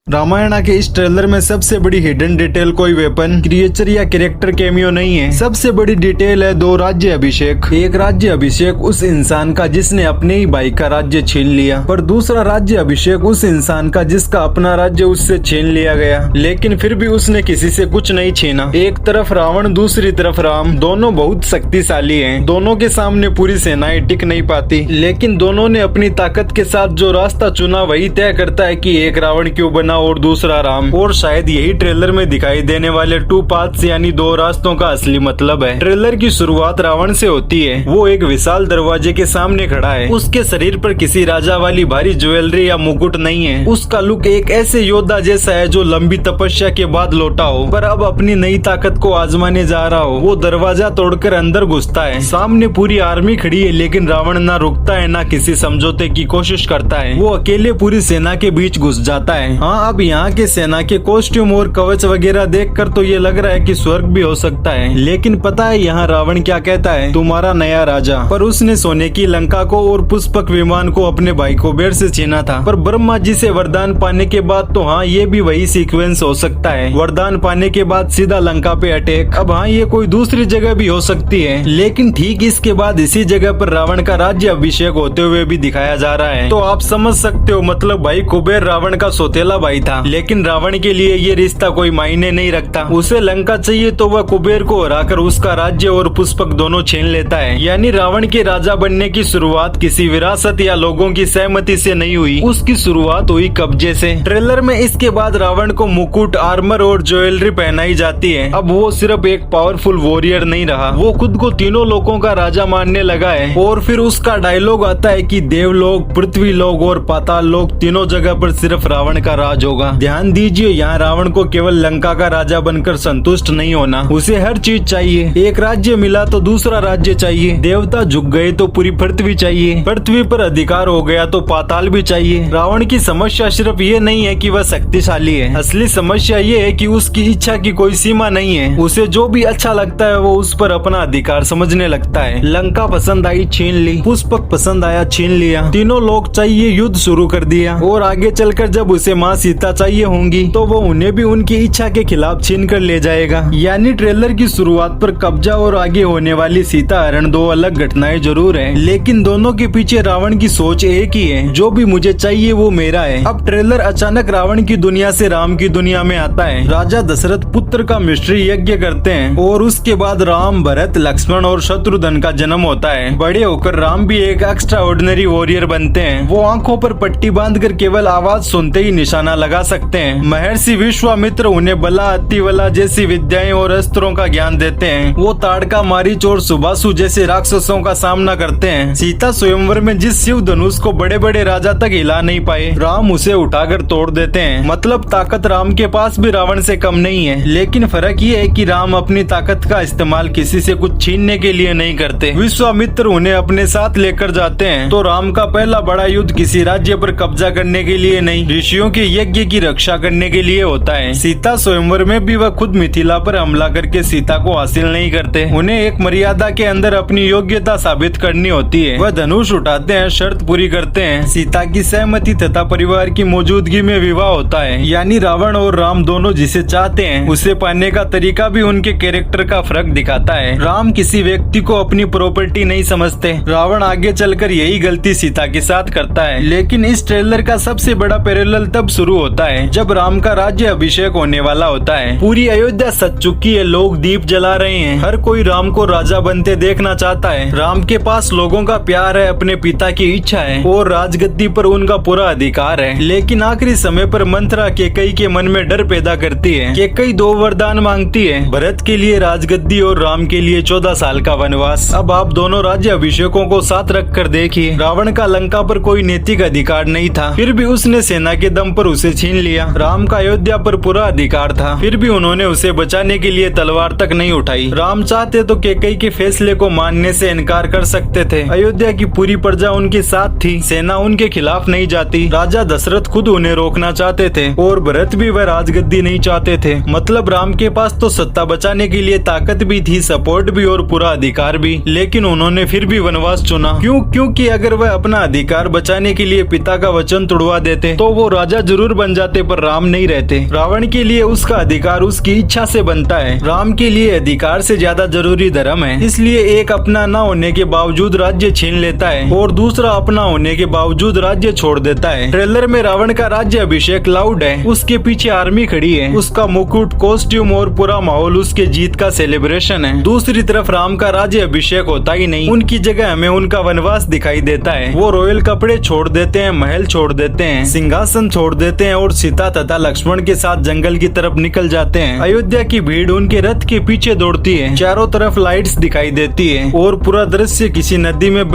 रामायण के इस ट्रेलर में सबसे बड़ी हिडन डिटेल कोई वेपन, क्रिएचर या कैरेक्टर कैमियो नहीं है। सबसे बड़ी डिटेल है दो राज्य अभिषेक। एक राज्य अभिषेक उस इंसान का जिसने अपने ही भाई का राज्य छीन लिया, पर दूसरा राज्य अभिषेक उस इंसान का जिसका अपना राज्य उससे छीन लिया गया, लेकिन फिर भी उसने किसी से कुछ नहीं छीना। एक तरफ रावण, दूसरी तरफ राम, दोनों बहुत शक्तिशाली हैं। दोनों के सामने पूरी सेनाएं टिक नहीं पाती, लेकिन दोनों ने अपनी ताकत के साथ जो रास्ता चुना वही तय करता है कि एक रावण क्यों बना और दूसरा राम। और शायद यही ट्रेलर में दिखाई देने वाले टू पाथ्स यानी दो रास्तों का असली मतलब है। ट्रेलर की शुरुआत रावण से होती है। वो एक विशाल दरवाजे के सामने खड़ा है। उसके शरीर पर किसी राजा वाली भारी ज्वेलरी या मुकुट नहीं है। उसका लुक एक ऐसे योद्धा जैसा है जो लंबी तपस्या के बाद लौटा हो, पर अब अपनी नई ताकत को आजमाने जा रहा हो। वो दरवाजा तोड़कर अंदर घुसता है। सामने पूरी आर्मी खड़ी है, लेकिन रावण ना रुकता है ना किसी समझौते की कोशिश करता है। वो अकेले पूरी सेना के बीच घुस जाता है। हाँ, अब यहाँ के सेना के कॉस्ट्यूम और कवच वगैरह देखकर तो ये लग रहा है कि स्वर्ग भी हो सकता है, लेकिन पता है यहाँ रावण क्या कहता है? तुम्हारा नया राजा। पर उसने सोने की लंका को और पुष्पक विमान को अपने भाई कुबेर से छीना था। पर ब्रह्मा जी से वरदान पाने के बाद तो हाँ, ये भी वही सीक्वेंस हो सकता है। वरदान पाने के बाद सीधा लंका पे अटैक। अब हाँ, ये कोई दूसरी जगह भी हो सकती है, लेकिन ठीक इसके बाद इसी जगह पर रावण का राज्य अभिषेक होते हुए भी दिखाया जा रहा है। तो आप समझ सकते हो, मतलब भाई कुबेर रावण का सौतेला भाई था, लेकिन रावण के लिए ये रिश्ता कोई मायने नहीं रखता। उसे लंका चाहिए तो वह कुबेर को हराकर उसका राज्य और पुष्पक दोनों छीन लेता है। यानी रावण के राजा बनने की शुरुआत किसी विरासत या लोगों की सहमति से नहीं हुई, उसकी शुरुआत हुई कब्जे से। ट्रेलर में इसके बाद रावण को मुकुट, आर्मर और ज्वेलरी पहनाई जाती है। अब वो सिर्फ एक पावरफुल वॉरियर नहीं रहा, वो खुद को तीनों लोगों का राजा मानने लगा है। और फिर उसका डायलॉग आता है कि देवलोक, पृथ्वी लोक और पाताल लोक तीनों जगह पर सिर्फ रावण का राज होगा। ध्यान दीजिए, यहाँ रावण को केवल लंका का राजा बनकर संतुष्ट नहीं होना, उसे हर चीज चाहिए। एक राज्य मिला तो दूसरा राज्य चाहिए, देवता झुक गए तो पूरी पृथ्वी चाहिए, पृथ्वी पर अधिकार हो गया तो पाताल भी चाहिए। रावण की समस्या सिर्फ ये नहीं है कि वह शक्तिशाली है, असली समस्या ये है कि उसकी इच्छा की कोई सीमा नहीं है। उसे जो भी अच्छा लगता है वो उस पर अपना अधिकार समझने लगता है। लंका पसंद आई, छीन ली। पुष्पक पसंद आया, छीन लिया। तीनों लोग चाहिए, युद्ध शुरू कर दिया। और आगे चलकर जब उसे माँ सीता चाहिए होंगी तो वो उन्हें भी उनकी इच्छा के खिलाफ छीन कर ले जाएगा। यानी ट्रेलर की शुरुआत पर कब्जा और आगे होने वाली सीता हरण दो अलग घटनाएं जरूर हैं, लेकिन दोनों के पीछे रावण की सोच एक ही है, जो भी मुझे चाहिए वो मेरा है। अब ट्रेलर अचानक रावण की दुनिया से राम की दुनिया में आता है। राजा दशरथ पुत्र का मिस्ट्री यज्ञ करते हैं और उसके बाद राम, भरत, लक्ष्मण और शत्रुघ्न का जन्म होता है। बड़े होकर राम भी एक एक्स्ट्रा ऑर्डिनरी वॉरियर बनते हैं। वो आंखों पर पट्टी बांधकर केवल आवाज सुनते ही निशाना लगा सकते हैं। महर्षि विश्वामित्र उन्हें बला, अतिबला जैसी विद्याएं और अस्त्रों का ज्ञान देते हैं। वो ताड़का, मारीच और सुबासु जैसे राक्षसों का सामना करते हैं। सीता स्वयंवर में जिस शिव धनुष को बड़े बड़े राजा तक हिला नहीं पाए, राम उसे उठाकर तोड़ देते हैं। मतलब ताकत राम के पास भी रावण से कम नहीं है, लेकिन फर्क ये है कि राम अपनी ताकत का इस्तेमाल किसी से कुछ छीनने के लिए नहीं करते। विश्वामित्र उन्हें अपने साथ लेकर जाते हैं। तो राम का पहला बड़ा युद्ध किसी राज्य पर कब्जा करने के लिए नहीं, ऋषियों के यज्ञ की रक्षा करने के लिए होता है। सीता स्वयंवर में भी वह खुद मिथिला पर हमला करके सीता को हासिल नहीं करते। उन्हें एक मर्यादा के अंदर अपनी योग्यता साबित करनी होती है। वह धनुष उठाते हैं, शर्त पूरी करते हैं। सीता की सहमति तथा परिवार की मौजूदगी में विवाह होता है। यानी रावण और राम दोनों जिसे चाहते हैं उसे पाने का तरीका भी उनके कैरेक्टर का फर्क दिखाता है। राम किसी व्यक्ति को अपनी प्रॉपर्टी नहीं समझते। रावण आगे चलकर यही गलती सीता के साथ करता है। लेकिन इस ट्रेलर का सबसे बड़ा पैरेलल तब शुरू होता है जब राम का राज्य अभिषेक होने वाला होता है। पूरी अयोध्या सज चुकी है, लोग दीप जला रहे हैं, हर कोई राम को राजा बनते देखना चाहता है। राम के पास लोगों का प्यार है, अपने पिता की इच्छा है और राजगद्दी पर उनका पूरा अधिकार है। लेकिन आखिरी समय पर मंथरा केकई के मन में डर पैदा करती है। केकई दो वरदान मांगती है, भरत के लिए राजगद्दी और राम के लिए 14 साल का वनवास। अब आप दोनों राज्य अभिषेकों को साथ रख कर देखिए। रावण का लंका पर कोई नैतिक अधिकार नहीं था, फिर भी उसने सेना के दम पर उसे छीन लिया। राम का अयोध्या पर पूरा अधिकार था, फिर भी उन्होंने उसे बचाने के लिए तलवार तक नहीं उठाई। राम चाहते तो केकई के फैसले को मानने से इनकार कर सकते थे। अयोध्या की पूरी प्रजा उनके साथ थी, सेना उनके खिलाफ नहीं जाती। राजा दशरथ खुद उन्हें रोकना चाहते थे और भरत भी वह राजगद्दी नहीं चाहते थे। मतलब राम के पास तो सत्ता बचाने के लिए ताकत भी थी, सपोर्ट भी और पूरा अधिकार भी, लेकिन उन्होंने फिर भी वनवास चुना। क्योंकि अगर वह अपना अधिकार बचाने के लिए पिता का वचन तोड़वा देते तो वो राजा जरूर बन जाते पर राम नहीं रहते। रावण के लिए उसका अधिकार उसकी इच्छा से बनता है। राम के लिए अधिकार से ज्यादा जरूरी धर्म है। इसलिए एक अपना न होने के बावजूद राज्य छीन लेता है और दूसरा अपना होने के बावजूद राज्य छोड़ देता है। ट्रेलर में रावण का राज्य अभिषेक लाउड है, उसके पीछे आर्मी खड़ी है, उसका मुकुट, कॉस्ट्यूम और पूरा माहौल उसके जीत का सेलिब्रेशन है। दूसरी तरफ राम का राज्य अभिषेक होता ही नहीं, उनकी जगह हमें उनका वनवास दिखाई देता है। वो रॉयल कपड़े छोड़ देते हैं, महल छोड़ देते हैं, सिंहासन छोड़ देते हैं और सीता तथा लक्ष्मण के साथ जंगल की तरफ निकल जाते हैं। अयोध्या की भीड़ उनके रथ के पीछे दौड़ती है, चारों तरफ लाइट्स दिखाई देती है और पूरा दृश्य किसी नदी में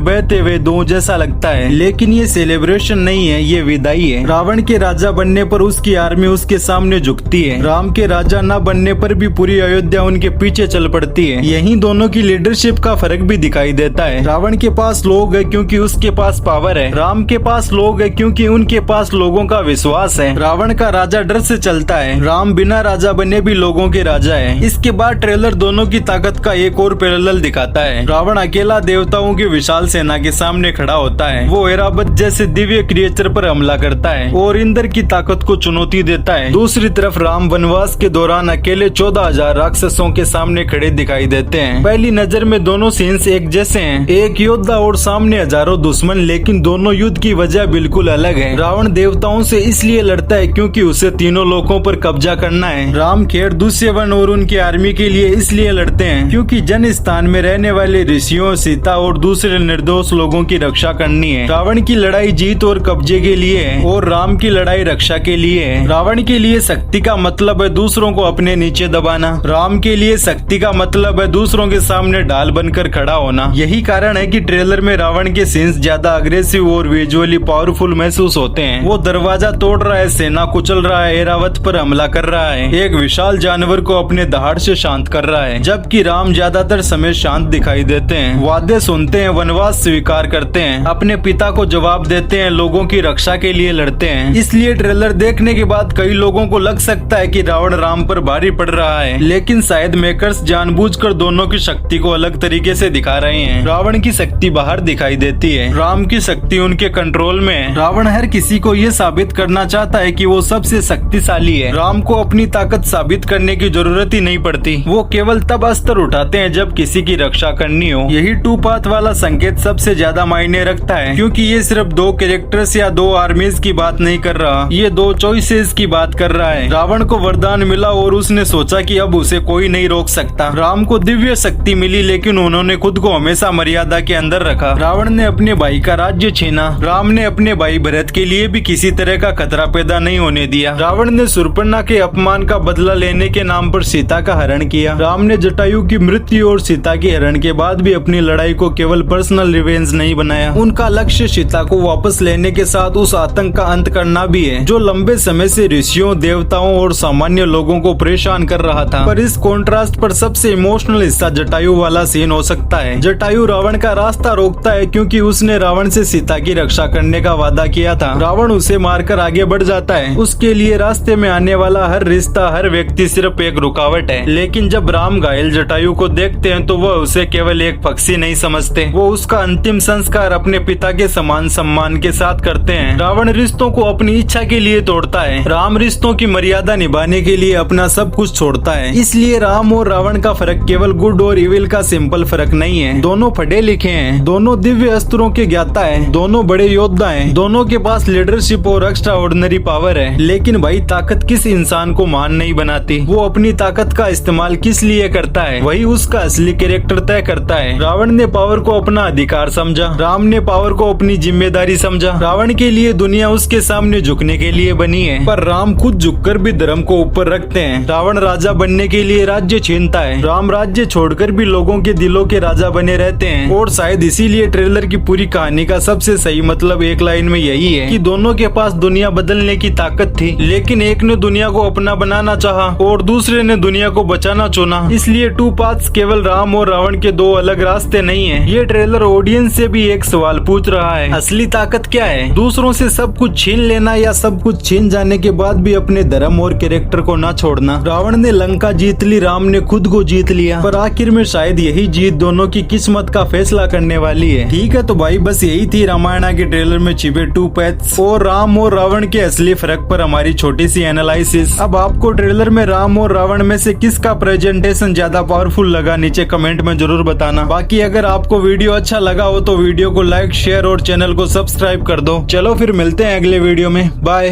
बहते हुए दो जैसा लगता है। लेकिन ये सेलिब्रेशन नहीं है, ये विदाई है। रावण के राजा बनने पर उसकी आर्मी उसके सामने झुकती है, राम के राजा न बनने पर भी पूरी अयोध्या उनके पीछे चल पड़ती है। यही दोनों की लीडरशिप का फर्क भी दिखाई देता है। रावण के पास लोग है क्योंकि उसके पास पावर है, राम के पास लोग है क्योंकि उनके पास लोगों का विश्वास है। रावण का राजा डर से चलता है, राम बिना राजा बने भी लोगों के राजा है। इसके बाद ट्रेलर दोनों की ताकत का एक और पैरेलल दिखाता है। रावण अकेला देवताओं की विशाल सेना के सामने खड़ा होता है। वो ऐरावत जैसे दिव्य क्रिएचर पर हमला करता है और इंद्र की ताकत को चुनौती देता है। दूसरी तरफ राम वनवास के दौरान अकेले 14,000 राक्षसों के सामने खड़े दिखाई देते हैं। पहली नजर में दोनों सीन्स एक जैसे हैं, एक योद्धा और सामने हजारों दुश्मन, लेकिन दोनों युद्ध की वजह बिल्कुल अलग है। रावण देवताओं से इसलिए लड़ता है क्योंकि उसे तीनों लोकों पर कब्जा करना है। राम खेर दुष्यवन और उनकी आर्मी के लिए इसलिए लड़ते हैं क्योंकि जन स्थान में रहने वाले ऋषियों, सीता और दूसरे निर्दोष लोगों की रक्षा करनी है। रावण की लड़ाई जीत और कब्जे के लिए है और राम की लड़ाई रक्षा के लिए है। रावण के लिए शक्ति का मतलब है दूसरों को अपने नीचे दबाना, राम के लिए शक्ति का मतलब है दूसरों के सामने ढाल बनकर खड़ा होना। यही कारण है कि ट्रेलर में रावण के सीन्स ज्यादा अग्रेसिव और विजुअली पावरफुल महसूस होते हैं। वो दरवाजा तोड़ रहा है, सेना कुचल रहा है, ऐरावत पर हमला कर रहा है, एक विशाल जानवर को अपने दहाड़ से शांत कर रहा है। जबकि राम ज्यादातर समय शांत दिखाई देते हैं, वादे सुनते हैं, वनवास स्वीकार करते हैं, अपने पिता को जवाब देते हैं, लोगों की रक्षा के लिए लड़ते हैं। इसलिए ट्रेलर देखने के बाद कई लोगों को लग सकता है कि रावण राम पर भारी पड़ रहा है, लेकिन शायद मेकर्स जानबूझकर दोनों की शक्ति को अलग तरीके से दिखा रहे हैं। रावण की शक्ति बाहर दिखाई देती है, राम की शक्ति उनके कंट्रोल में है। रावण हर किसी को ये साबित करना चाहता है कि वो सबसे शक्तिशाली है। राम को अपनी ताकत साबित करने की जरूरत ही नहीं पड़ती, वो केवल तब अस्त्र उठाते हैं जब किसी की रक्षा करनी हो। यही टू पाथ वाला संकेत सबसे ज्यादा मायने रखता है क्योंकि ये सिर्फ दो कैरेक्टर्स या दो आर्मीज की बात नहीं कर रहा, ये दो चॉइसेस की बात कर रहा है। रावण को वरदान मिला और उसने सोचा कि अब उसे कोई नहीं रोक सकता। राम को दिव्य शक्ति मिली लेकिन उन्होंने खुद को हमेशा मर्यादा के अंदर रखा। रावण ने अपने भाई का राज्य छीना, राम ने अपने भाई भरत के लिए भी किसी तरह का खतरा पैदा नहीं होने दिया। रावण ने शूर्पणखा के अपमान का बदला लेने के नाम पर सीता का हरण किया। राम ने जटायु की मृत्यु और सीता के हरण के बाद भी अपनी लड़ाई को केवल पर्सनल रिवेंज नहीं बनाया, उनका लक्ष्य सीता को वापस लेने के साथ उस आतंक का अंत करना भी है जो लंबे समय से ऋषियों, देवताओं और सामान्य लोगों को परेशान कर रहा था। पर इस कॉन्ट्रास्ट पर सबसे इमोशनल हिस्सा जटायु वाला सीन हो सकता है। जटायु रावण का रास्ता रोकता है क्योंकि उसने रावण से सीता की रक्षा करने का वादा किया था। रावण उसे मारकर आगे बढ़ जाता है, उसके लिए रास्ते में आने वाला हर रिश्ता, हर व्यक्ति सिर्फ एक रुकावट है। लेकिन जब राम घायल जटायु को देखते हैं तो वह उसे केवल एक पक्षी नहीं समझते, वो उसका अंतिम संस्कार अपने पिता के समान सम्मान के साथ करते हैं। रावण रिश्तों को अपनी इच्छा के लिए तोड़ता है, राम रिश्तों की मर्यादा निभाने के लिए अपना सब कुछ छोड़ता है। इसलिए राम और रावण का फर्क केवल गुड और इविल का सिंपल फर्क नहीं है। दोनों पढ़े लिखे हैं, दोनों दिव्य अस्त्रों के ज्ञाता है, दोनों बड़े योद्धा हैं, दोनों के पास लीडरशिप और एक्स्ट्रा ऑर्डिनरी पावर है। लेकिन भाई ताकत किस इंसान को मान नहीं बनाती, वो अपनी ताकत का इस्तेमाल किस लिए करता है वही उसका असली कैरेक्टर तय करता है। रावण ने पावर को अपना अधिकार समझा, राम ने पावर को अपनी जिम्मेदारी समझा। रावण के लिए दुनिया उसके सामने झुकने के लिए बनी है, पर राम खुद झुककर भी धर्म को ऊपर रखते हैं। रावण राजा बनने के लिए राज्य छीनता है, राम राज्य छोड़कर भी लोगों के दिलों के राजा बने रहते हैं। और शायद इसीलिए ट्रेलर की पूरी कहानी का सबसे सही मतलब एक लाइन में यही है कि दोनों के पास दुनिया बदलने की ताकत थी, लेकिन एक ने दुनिया को अपना बनाना चाहा और दूसरे ने दुनिया को बचाना चुना। इसलिए टू पाथ्स केवल राम और रावण के दो अलग रास्ते नहीं है। ये ट्रेलर ऑडियंस से भी एक सवाल पूछ रहा है, असली ताकत क्या है? दूसरों से सब कुछ छीन लेना या सब कुछ छीन जाने के बाद भी अपने धर्म और कैरेक्टर को ना छोड़ना? रावण ने लंका जीत ली, राम ने खुद को जीत लिया, पर आखिर में शायद यही जीत दोनों की किस्मत का फैसला करने वाली है। ठीक है तो भाई बस यही थी रामायण के ट्रेलर में छिपे 2 पैथ्स और राम और रावण के असली फर्क पर हमारी छोटी सी एनालिसिस। अब आपको ट्रेलर में राम और रावण में से किसका प्रेजेंटेशन ज्यादा पावरफुल लगा, नीचे कमेंट में जरूर बताना। बाकी अगर आपको वीडियो अच्छा लगा हो तो वीडियो को लाइक, शेयर और चैनल को सब्सक्राइब कर दो। चलो फिर मिलते हैं अगले वीडियो में, बाय।